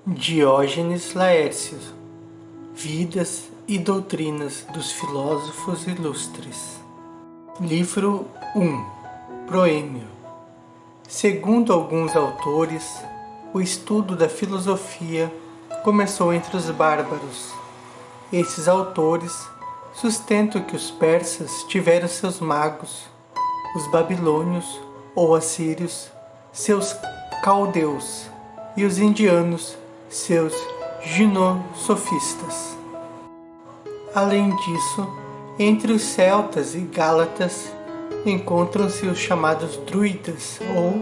Diógenes Laércio, Vidas e Doutrinas dos Filósofos Ilustres. Livro 1. Proêmio. Segundo alguns autores, o estudo da filosofia começou entre os bárbaros. Esses autores sustentam que os persas tiveram seus magos, os babilônios ou assírios, seus caldeus, e os indianos, seus gnosofistas. Além disso, entre os celtas e gálatas encontram-se os chamados druidas ou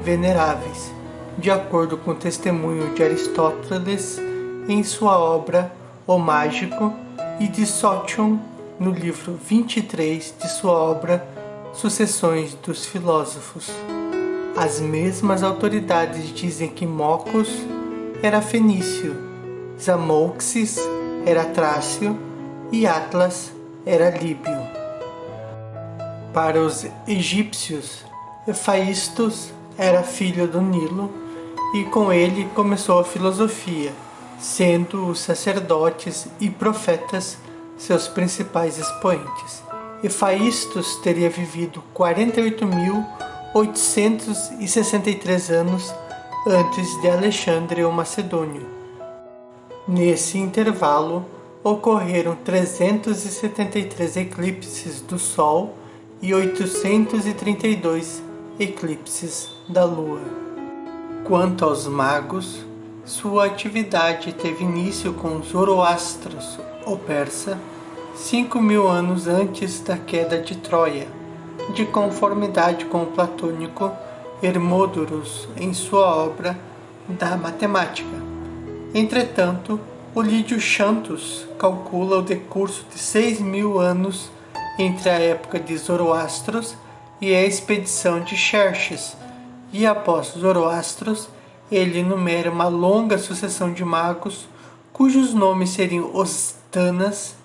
veneráveis, de acordo com o testemunho de Aristóteles em sua obra O Mágico e de Sótion no livro 23 de sua obra Sucessões dos Filósofos. As mesmas autoridades dizem que Mocos era fenício, Zamolxis era trácio e Atlas era líbio. Para os egípcios, Efaístos era filho do Nilo e com ele começou a filosofia, sendo os sacerdotes e profetas seus principais expoentes. Efaístos teria vivido 48.863 anos antes de Alexandre o Macedônio. Nesse intervalo, ocorreram 373 eclipses do Sol e 832 eclipses da Lua. Quanto aos magos, sua atividade teve início com Zoroastros, o persa, 5.000 anos antes da queda de Troia, de conformidade com o platônico Hermódoros em sua obra da matemática. Entretanto, o Lídio Xanthus calcula o decurso de 6.000 anos entre a época de Zoroastros e a expedição de Xerxes, e após Zoroastros, ele enumera uma longa sucessão de magos, cujos nomes seriam os Tanas,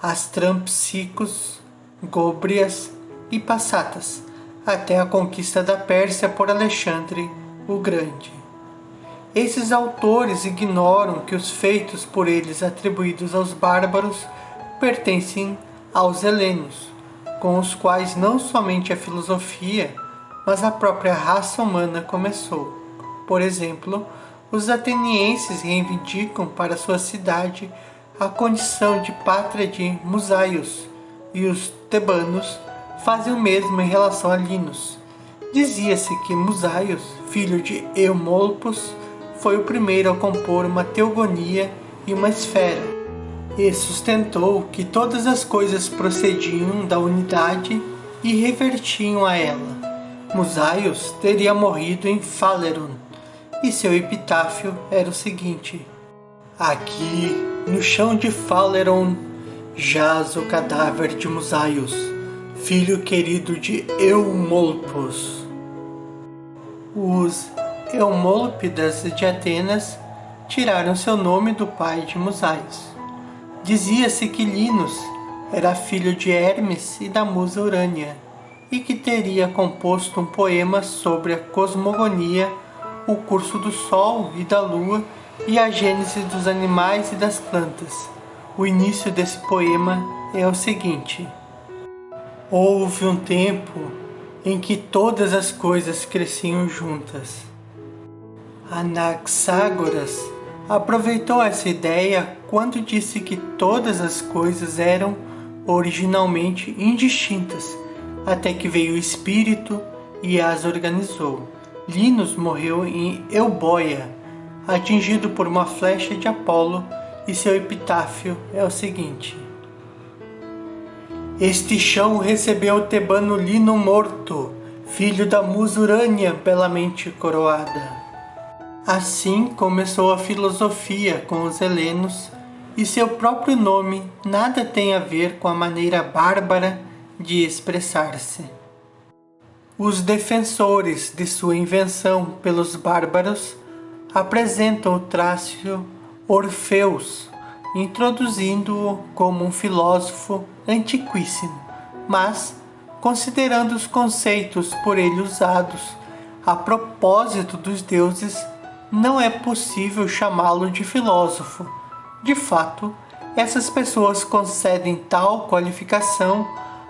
Astrampsicos, Góbrias e Passatas, até a conquista da Pérsia por Alexandre o Grande. Esses autores ignoram que os feitos por eles atribuídos aos bárbaros pertencem aos helenos, com os quais não somente a filosofia, mas a própria raça humana começou. Por exemplo, os atenienses reivindicam para sua cidade a condição de pátria de Musaios, e os tebanos fazem o mesmo em relação a Linos. Dizia-se que Musaios, filho de Eumolpos, foi o primeiro a compor uma teogonia e uma esfera, e sustentou que todas as coisas procediam da unidade e revertiam a ela. Musaios teria morrido em Phaleron, e seu epitáfio era o seguinte: aqui, no chão de Phaleron, jaz o cadáver de Musaios, filho querido de Eumolpos. Os Eumólpidas de Atenas tiraram seu nome do pai de Musaios. Dizia-se que Linos era filho de Hermes e da musa Urânia, e que teria composto um poema sobre a cosmogonia, o curso do Sol e da Lua e a gênese dos animais e das plantas. O início desse poema é o seguinte: houve um tempo em que todas as coisas cresciam juntas. Anaxágoras aproveitou essa ideia quando disse que todas as coisas eram originalmente indistintas, até que veio o espírito e as organizou. Linos morreu em Eubóia, atingido por uma flecha de Apolo, e seu epitáfio é o seguinte: este chão recebeu o tebano Lino morto, filho da musa Urânia belamente coroada. Assim começou a filosofia com os helenos, e seu próprio nome nada tem a ver com a maneira bárbara de expressar-se. Os defensores de sua invenção pelos bárbaros apresentam o trácio Orfeus, introduzindo-o como um filósofo antiquíssimo, mas, considerando os conceitos por ele usados a propósito dos deuses, não é possível chamá-lo de filósofo. De fato, essas pessoas concedem tal qualificação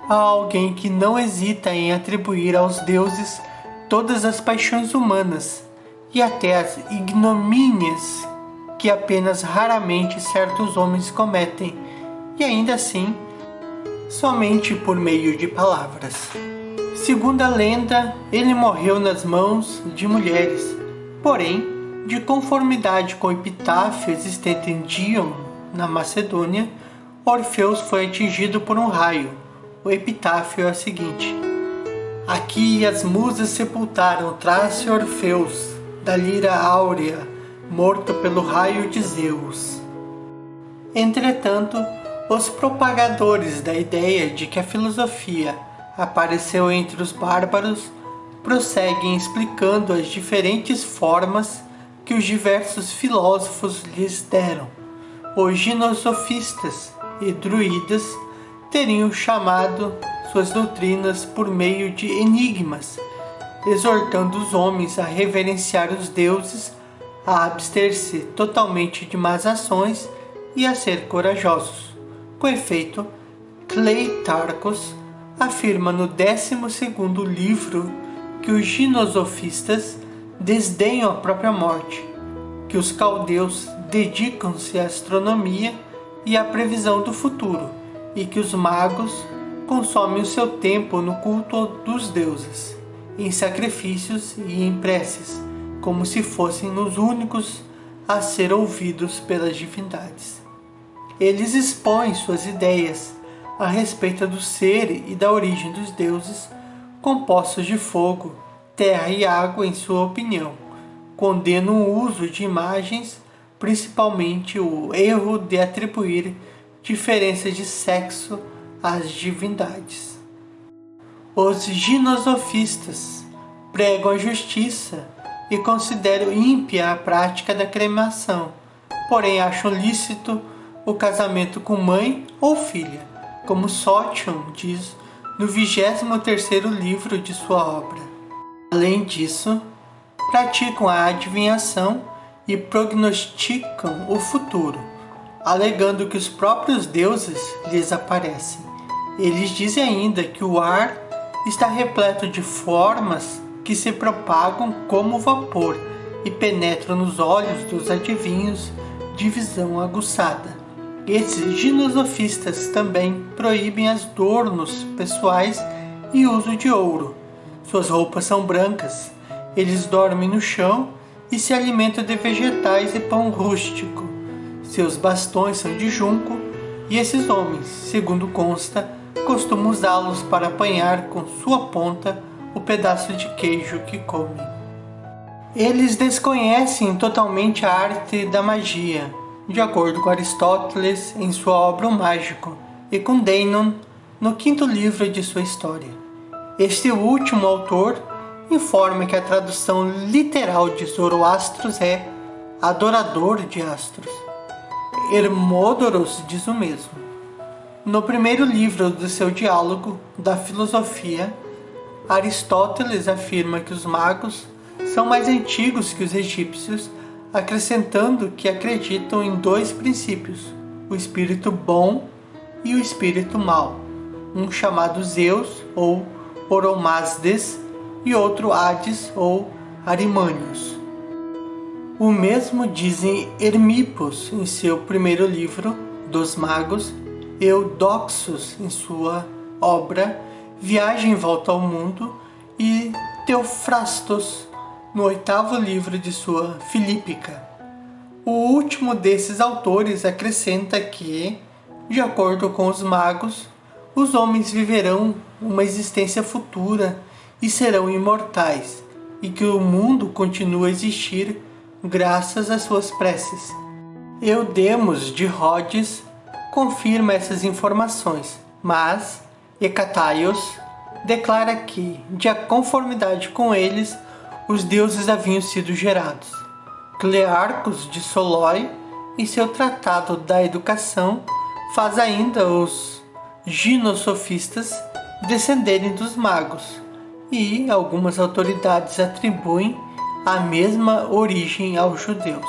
a alguém que não hesita em atribuir aos deuses todas as paixões humanas e até as ignomínias que apenas raramente certos homens cometem, e ainda assim, somente por meio de palavras. Segundo a lenda, ele morreu nas mãos de mulheres, porém, de conformidade com o epitáfio existente em Dion, na Macedônia, Orfeus foi atingido por um raio. O epitáfio é o seguinte: aqui as musas sepultaram Trácio Orfeus, da lira áurea, morto pelo raio de Zeus. Entretanto, os propagadores da ideia de que a filosofia apareceu entre os bárbaros prosseguem explicando as diferentes formas que os diversos filósofos lhes deram. Os ginosofistas e druidas teriam chamado suas doutrinas por meio de enigmas, exortando os homens a reverenciar os deuses, a abster-se totalmente de más ações e a ser corajosos. Com efeito, Cleitarcos afirma no 12º livro que os ginosofistas desdenham a própria morte, que os caldeus dedicam-se à astronomia e à previsão do futuro, e que os magos consomem o seu tempo no culto dos deuses, em sacrifícios e em preces, como se fossem os únicos a ser ouvidos pelas divindades. Eles expõem suas ideias a respeito do ser e da origem dos deuses, compostos de fogo, terra e água em sua opinião. Condenam o uso de imagens, principalmente o erro de atribuir diferenças de sexo às divindades. Os ginosofistas pregam a justiça e consideram ímpia a prática da cremação, porém acham lícito o casamento com mãe ou filha, como Sótion diz no 23º livro de sua obra. Além disso, praticam a adivinhação e prognosticam o futuro, alegando que os próprios deuses lhes aparecem. Eles dizem ainda que o ar está repleto de formas que se propagam como vapor e penetram nos olhos dos adivinhos de visão aguçada. Esses ginosofistas também proíbem adornos pessoais e uso de ouro. Suas roupas são brancas, eles dormem no chão e se alimentam de vegetais e pão rústico. Seus bastões são de junco e esses homens, segundo consta, costumam usá-los para apanhar com sua ponta o pedaço de queijo que comem. Eles desconhecem totalmente a arte da magia, de acordo com Aristóteles em sua obra O Mágico, e com Deinon no 5º livro de sua história. Este último autor informa que a tradução literal de Zoroastros é adorador de astros. Hermódoros diz o mesmo. No primeiro livro do seu diálogo da filosofia, Aristóteles afirma que os magos são mais antigos que os egípcios, acrescentando que acreditam em 2 princípios, o espírito bom e o espírito mau, um chamado Zeus ou Oromazdes e outro Hades ou Arimânios. O mesmo dizem Hermipos em seu primeiro livro dos Magos, Eudoxos em sua obra Viagem em Volta ao Mundo e Teofrastos no 8º livro de sua Filípica. O último desses autores acrescenta que, de acordo com os magos, os homens viverão uma existência futura e serão imortais, e que o mundo continua a existir graças às suas preces. Eudemos de Rhodes confirma essas informações, mas Hecataios declara que, de conformidade com eles, os deuses haviam sido gerados. Clearcos de Solói, em seu tratado da educação, faz ainda os ginosofistas descenderem dos magos, e algumas autoridades atribuem a mesma origem aos judeus.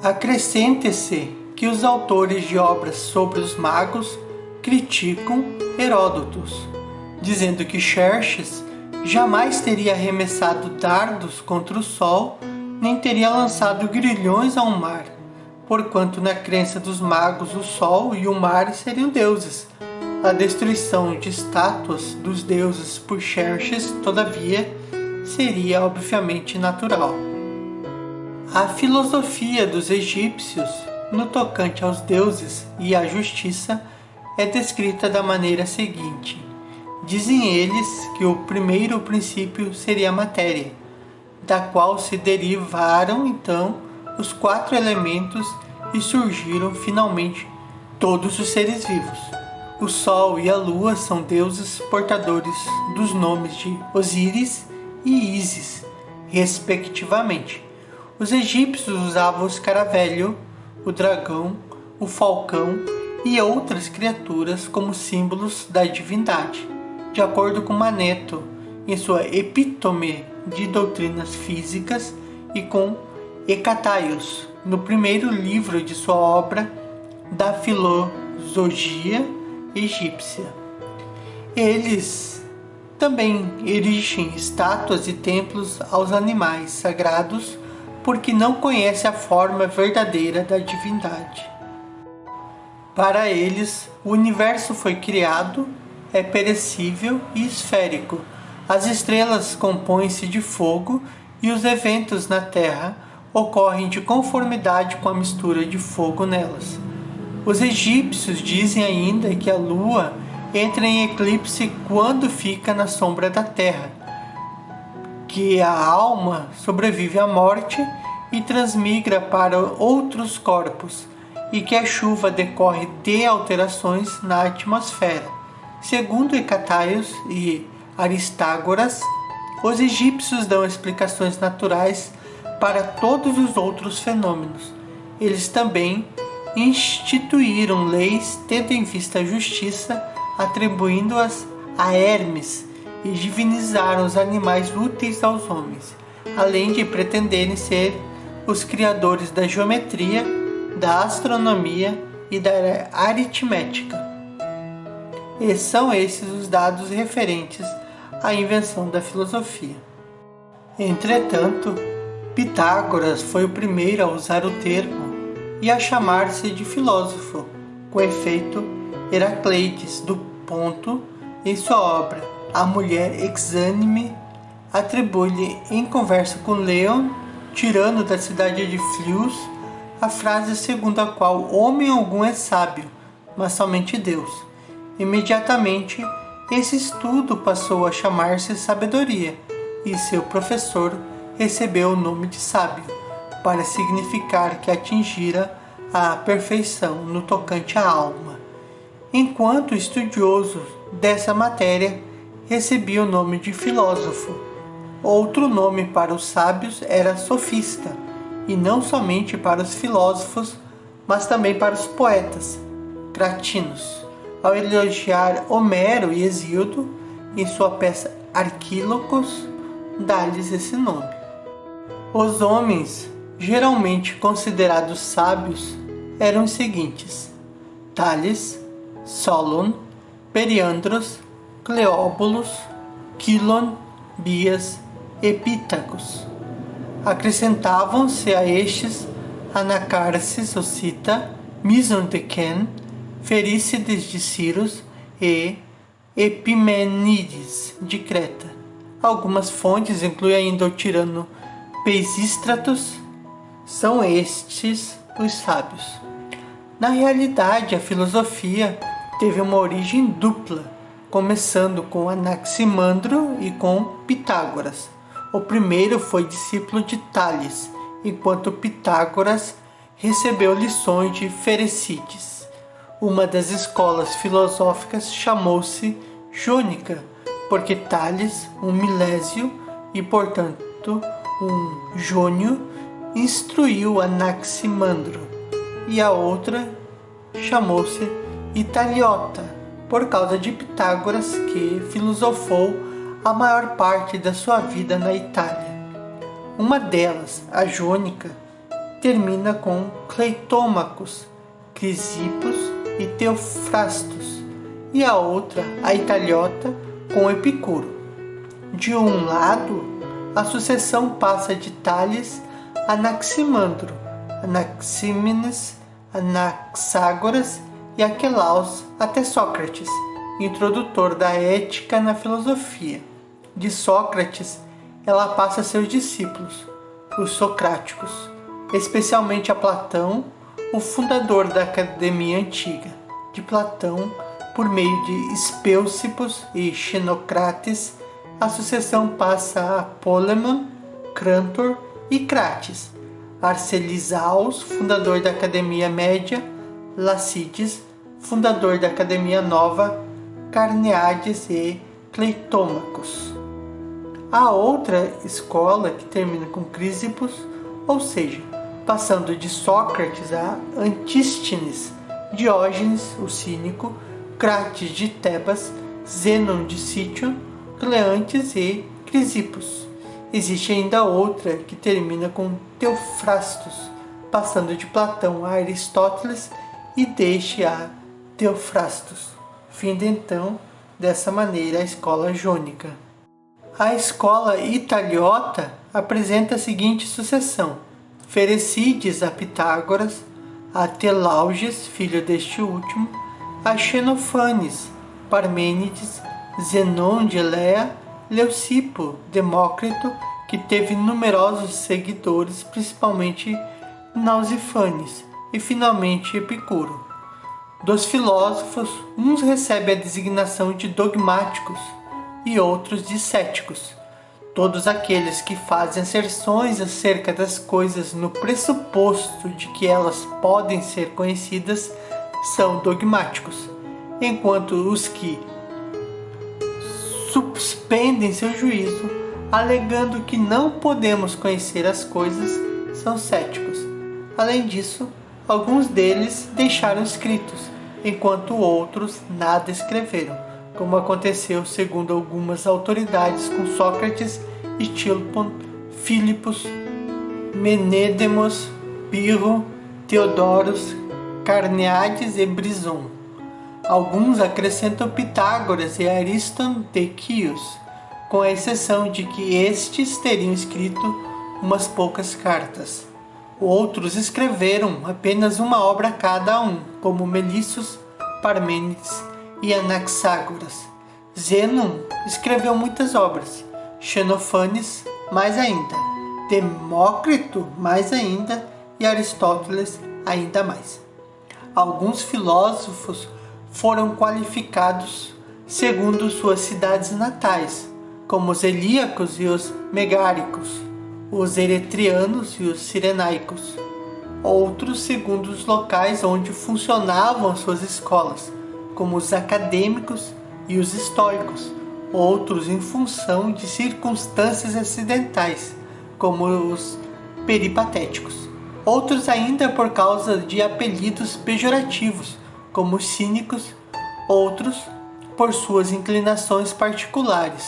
Acrescente-se que os autores de obras sobre os magos criticam Heródoto, dizendo que Xerxes jamais teria arremessado dardos contra o sol, nem teria lançado grilhões ao mar, porquanto na crença dos magos o sol e o mar seriam deuses. A destruição de estátuas dos deuses por Xerxes, todavia, seria obviamente natural. A filosofia dos egípcios, no tocante aos deuses e à justiça, é descrita da maneira seguinte. Dizem eles que o primeiro princípio seria a matéria, da qual se derivaram então os 4 elementos e surgiram finalmente todos os seres vivos. O Sol e a Lua são deuses portadores dos nomes de Osíris e Ísis, respectivamente. Os egípcios usavam o escaravelho, o dragão, o falcão e outras criaturas como símbolos da divindade. De acordo com Maneto, em sua Epítome de Doutrinas Físicas, e com Hecataios, no primeiro livro de sua obra da Filosofia Egípcia. Eles também erigem estátuas e templos aos animais sagrados porque não conhecem a forma verdadeira da divindade. Para eles, o universo foi criado, é perecível e esférico. As estrelas compõem-se de fogo e os eventos na Terra ocorrem de conformidade com a mistura de fogo nelas. Os egípcios dizem ainda que a Lua entra em eclipse quando fica na sombra da Terra, que a alma sobrevive à morte e transmigra para outros corpos, e que a chuva decorre de alterações na atmosfera. Segundo Hecataios e Aristágoras, os egípcios dão explicações naturais para todos os outros fenômenos. Eles também instituíram leis tendo em vista a justiça, atribuindo-as a Hermes, e divinizaram os animais úteis aos homens, além de pretenderem ser os criadores da geometria, da astronomia e da aritmética. E são esses os dados referentes à invenção da filosofia. Entretanto, Pitágoras foi o primeiro a usar o termo e a chamar-se de filósofo. Com efeito, Heracleides do Ponto, em sua obra A Mulher Exânime, atribui-lhe em conversa com Leon, tirano da cidade de Flius, a frase segundo a qual homem algum é sábio, mas somente Deus. Imediatamente, esse estudo passou a chamar-se sabedoria, e seu professor recebeu o nome de sábio, para significar que atingira a perfeição no tocante à alma, enquanto o estudioso dessa matéria recebia o nome de filósofo. Outro nome para os sábios era sofista, e não somente para os filósofos, mas também para os poetas, cratinos. Ao elogiar Homero e Hesíodo, em sua peça Arquílocos, dá-lhes esse nome. Os homens geralmente considerados sábios eram os seguintes: Tales, Solon, Periandros, Cleóbulos, Quilon, Bias e Pitagos. Acrescentavam-se a estes Anacarsis, o Cita, Mison de Quen, Ferícides de Ciros e Epimenides de Creta. Algumas fontes incluem ainda o tirano Peisístratos. São estes os sábios. Na realidade, a filosofia teve uma origem dupla, começando com Anaximandro e com Pitágoras. O primeiro foi discípulo de Tales, enquanto Pitágoras recebeu lições de Ferecides. Uma das escolas filosóficas chamou-se Jônica, porque Tales, um milésio e, portanto, um jônio, instruiu Anaximandro, e a outra chamou-se Italiota, por causa de Pitágoras, que filosofou a maior parte da sua vida na Itália. Uma delas, a jônica, termina com Cleitômacos, Crisipos e Teofrastos, e a outra, a italiota, com Epicuro. De um lado, a sucessão passa de Tales a Anaximandro, Anaxímenes, Anaxágoras e Aquelaos até Sócrates, introdutor da ética na filosofia. De Sócrates, ela passa a seus discípulos, os socráticos, especialmente a Platão, o fundador da Academia Antiga. De Platão, por meio de Espeusippos e Xenocrates, a sucessão passa a Polemon, Crantor e Crates, Arcelisaus, fundador da Academia Média, Lacides, fundador da Academia Nova, Carneades e Cleitômacos. A outra escola que termina com Crisipos, ou seja, passando de Sócrates a Antístenes, Diógenes, o cínico, Crates de Tebas, Zênon de Sítion, Cleantes e Crisipos. Existe ainda outra que termina com Teofrastos, passando de Platão a Aristóteles e deixe a Teofrastos. Findo então, dessa maneira, a escola jônica. A escola italiota apresenta a seguinte sucessão: Ferecides a Pitágoras, a Telauges, filho deste último, a Xenofanes, Parmênides, Zenon de Elea, Leucipo, Demócrito, que teve numerosos seguidores, principalmente Nausifanes, e finalmente Epicuro. Dos filósofos, uns recebem a designação de dogmáticos e outros de céticos. Todos aqueles que fazem asserções acerca das coisas no pressuposto de que elas podem ser conhecidas são dogmáticos, enquanto os que suspendem seu juízo, alegando que não podemos conhecer as coisas, são céticos. Além disso, alguns deles deixaram escritos, enquanto outros nada escreveram, como aconteceu segundo algumas autoridades com Sócrates, Estilpon, Filipos, Menédemos, Pirro, Teodoros, Carneades e Brison. Alguns acrescentam Pitágoras e Ariston de Quios, com a exceção de que estes teriam escrito umas poucas cartas. Outros escreveram apenas uma obra cada um, como Melissos, Parmênides e Anaxágoras. Zenon escreveu muitas obras, Xenofanes mais ainda, Demócrito mais ainda e Aristóteles ainda mais. Alguns filósofos foram qualificados segundo suas cidades natais, como os Helíacos e os Megáricos, os Eretrianos e os Cirenaicos. Outros segundo os locais onde funcionavam suas escolas, como os acadêmicos e os estoicos. Outros em função de circunstâncias acidentais, como os peripatéticos. Outros ainda por causa de apelidos pejorativos, como os cínicos. Outros por suas inclinações particulares,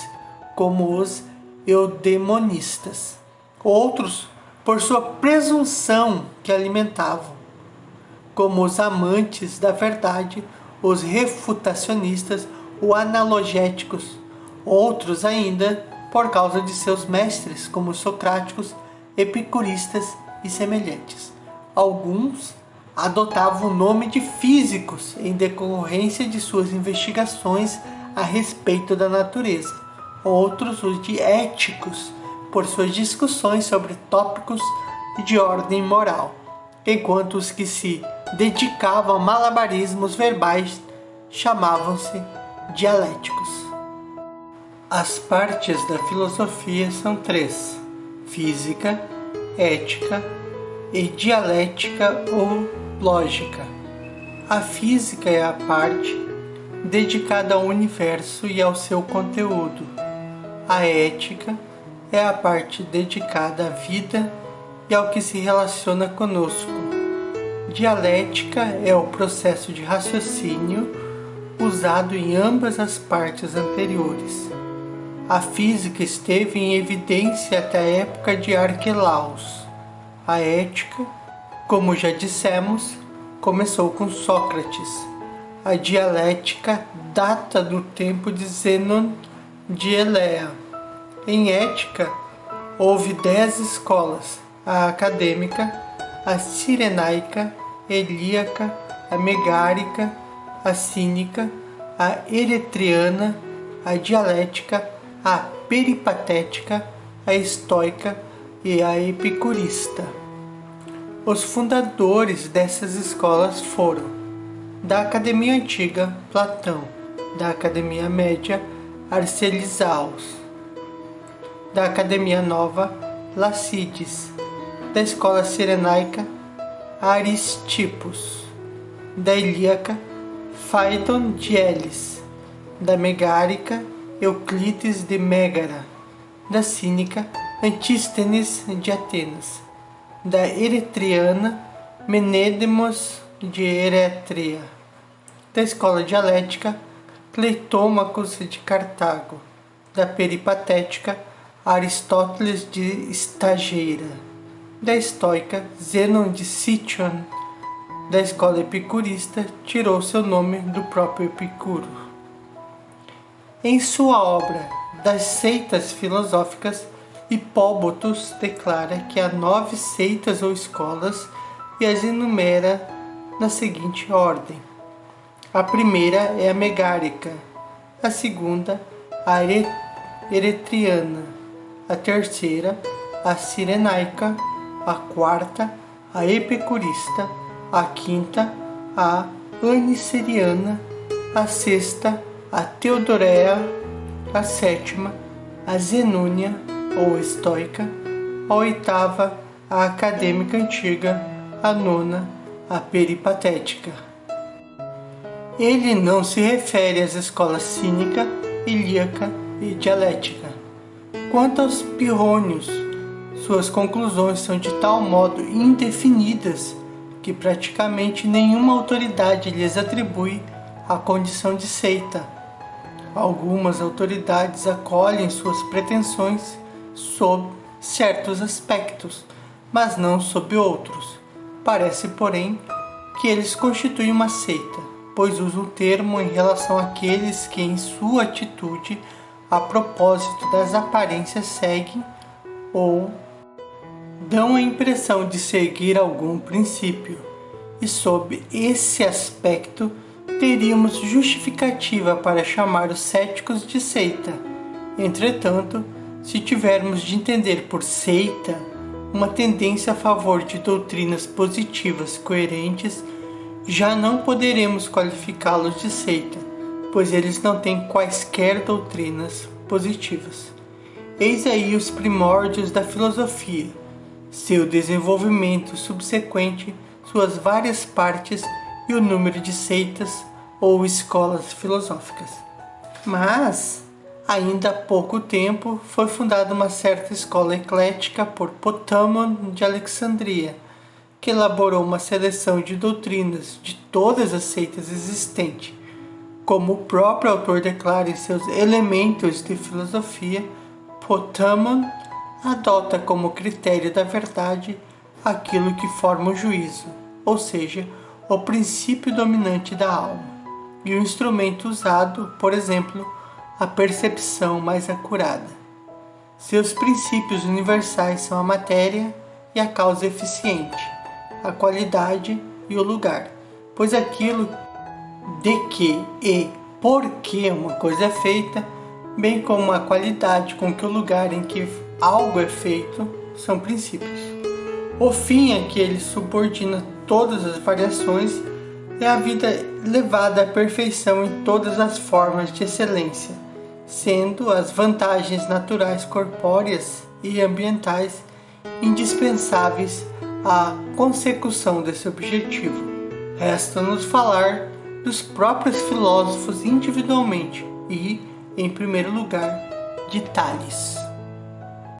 como os eudemonistas. Outros por sua presunção que alimentavam, como os amantes da verdade, os refutacionistas ou analogéticos. Outros ainda por causa de seus mestres, como os socráticos, epicuristas e semelhantes. Alguns adotavam o nome de físicos em decorrência de suas investigações a respeito da natureza. Outros os de éticos, por suas discussões sobre tópicos de ordem moral, enquanto os que se dedicavam a malabarismos verbais chamavam-se dialéticos. As partes da filosofia são três: física, ética e dialética ou lógica. A física é a parte dedicada ao universo e ao seu conteúdo. A ética é a parte dedicada à vida e ao que se relaciona conosco. Dialética é o processo de raciocínio usado em ambas as partes anteriores. A física esteve em evidência até a época de Arquelaus. A ética, como já dissemos, começou com Sócrates. A dialética data do tempo de Zênon de Elea. Em ética, houve 10 escolas: a acadêmica, a cirenaica, helíaca, a megárica, a cínica, a eretriana, a dialética, a peripatética, a estoica e a epicurista. Os fundadores dessas escolas foram: da Academia Antiga, Platão; da Academia Média, Arcelisaus; da Academia Nova, Lacides; da Escola Cirenaica, Aristippus; da Ilíaca, Faedon de Elis; da Megárica, Euclides de Mégara; da Cínica, Antístenes de Atenas; da Eretriana, Menédemos de Eretria; da Escola Dialética, Cleitômacos de Cartago; da Peripatética, Aristóteles de Estageira; da Estoica, Zênon de Sicyon; da Escola Epicurista, tirou seu nome do próprio Epicuro. Em sua obra Das Seitas Filosóficas, Hipólbotos declara que há 9 seitas ou escolas e as enumera na seguinte ordem: a primeira é a megárica, a segunda a eretriana, a terceira a cirenaica, a quarta a epicurista, a quinta a aniceriana, a sexta a teodorea, a sétima a zenônia ou estoica, a oitava a acadêmica antiga, a nona a peripatética. Ele não se refere às escolas cínica, ilíaca e dialética. Quanto aos pirrônios, suas conclusões são de tal modo indefinidas que praticamente nenhuma autoridade lhes atribui a condição de seita. Algumas autoridades acolhem suas pretensões sob certos aspectos, mas não sob outros. Parece, porém, que eles constituem uma seita, pois usam o termo em relação àqueles que, em sua atitude, a propósito das aparências, seguem ou dão a impressão de seguir algum princípio, e sob esse aspecto teríamos justificativa para chamar os céticos de seita. Entretanto, se tivermos de entender por seita uma tendência a favor de doutrinas positivas coerentes, já não poderemos qualificá-los de seita, pois eles não têm quaisquer doutrinas positivas. Eis aí os primórdios da filosofia, seu desenvolvimento subsequente, suas várias partes e o número de seitas ou escolas filosóficas. Mas, ainda há pouco tempo, foi fundada uma certa escola eclética por Potamon de Alexandria, que elaborou uma seleção de doutrinas de todas as seitas existentes. Como o próprio autor declara em seus Elementos de Filosofia, Potamon adota como critério da verdade aquilo que forma o juízo, ou seja, o princípio dominante da alma, e o instrumento usado, por exemplo, a percepção mais acurada. Seus princípios universais são a matéria e a causa eficiente, a qualidade e o lugar, pois aquilo de que e por que uma coisa é feita, bem como a qualidade com que o lugar em que algo é feito, são princípios. O fim a que ele subordina todas as variações é a vida levada à perfeição em todas as formas de excelência, sendo as vantagens naturais corpóreas e ambientais indispensáveis à consecução desse objetivo. Resta-nos falar dos próprios filósofos individualmente e, em primeiro lugar, de Tales.